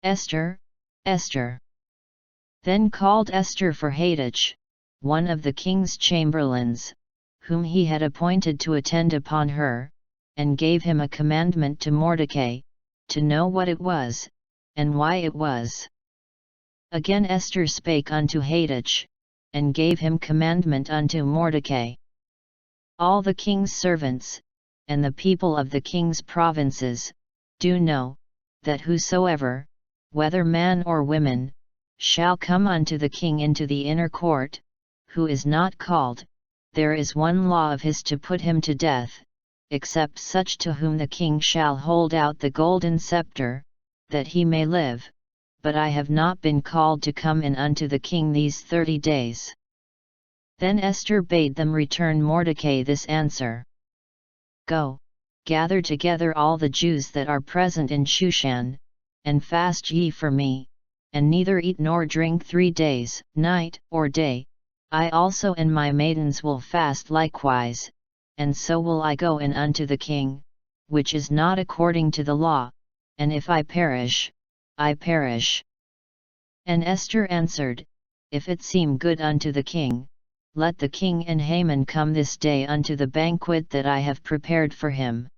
Esther, Esther. Then called Esther for Hathach, one of the king's chamberlains, whom he had appointed to attend upon her, and gave him a commandment to Mordecai, to know what it was, and why it was. Again Esther spake unto Hathach, and gave him commandment unto Mordecai. All the king's servants, and the people of the king's provinces, do know, that whosoever, whether man or woman, shall come unto the king into the inner court, who is not called, there is one law of his to put him to death, except such to whom the king shall hold out the golden scepter, that he may live. But I have not been called to come in unto the king these 30 days. Then Esther bade them return Mordecai this answer. Go, gather together all the Jews that are present in Shushan, and fast ye for me, and neither eat nor drink 3 days, night or day. I also and my maidens will fast likewise, and so will I go in unto the king, which is not according to the law, and if I perish, I perish. And Esther answered, If it seem good unto the king, let the king and Haman come this day unto the banquet that I have prepared for him.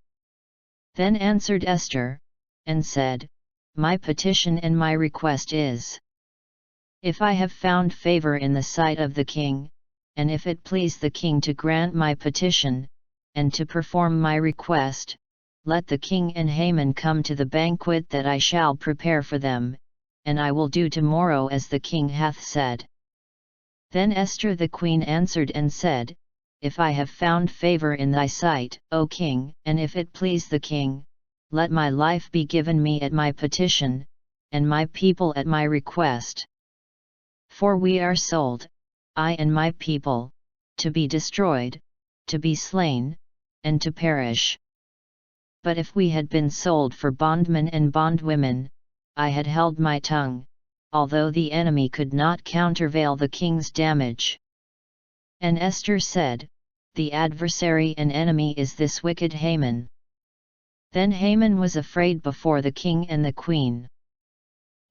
Then answered Esther, and said, My petition and my request is, if I have found favor in the sight of the king, and if it please the king to grant my petition, and to perform my request, let the king and Haman come to the banquet that I shall prepare for them, and I will do tomorrow as the king hath said. Then Esther the queen answered and said, If I have found favor in thy sight, O king, and if it please the king, let my life be given me at my petition, and my people at my request. For we are sold, I and my people, to be destroyed, to be slain, and to perish. But if we had been sold for bondmen and bondwomen, I had held my tongue, although the enemy could not countervail the king's damage. And Esther said, The adversary and enemy is this wicked Haman. Then Haman was afraid before the king and the queen.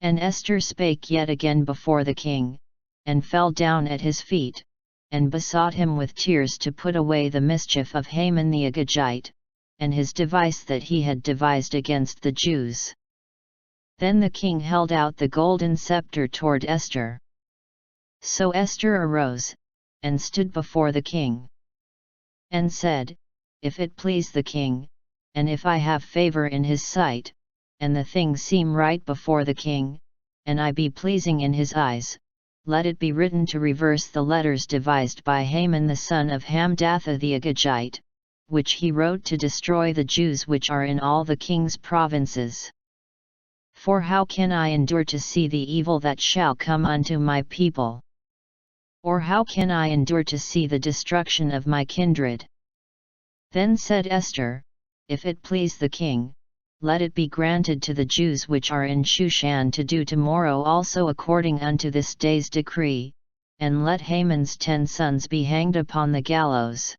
And Esther spake yet again before the king, and fell down at his feet, and besought him with tears to put away the mischief of Haman the Agagite, and his device that he had devised against the Jews. Then the king held out the golden scepter toward Esther. So Esther arose, and stood before the king, and said, If it please the king, and if I have favor in his sight, and the thing seem right before the king, and I be pleasing in his eyes, let it be written to reverse the letters devised by Haman the son of Hamdatha the Agagite, which he wrote to destroy the Jews which are in all the king's provinces. For how can I endure to see the evil that shall come unto my people? Or how can I endure to see the destruction of my kindred? Then said Esther, If it please the king, let it be granted to the Jews which are in Shushan to do tomorrow also according unto this day's decree, and let Haman's 10 sons be hanged upon the gallows.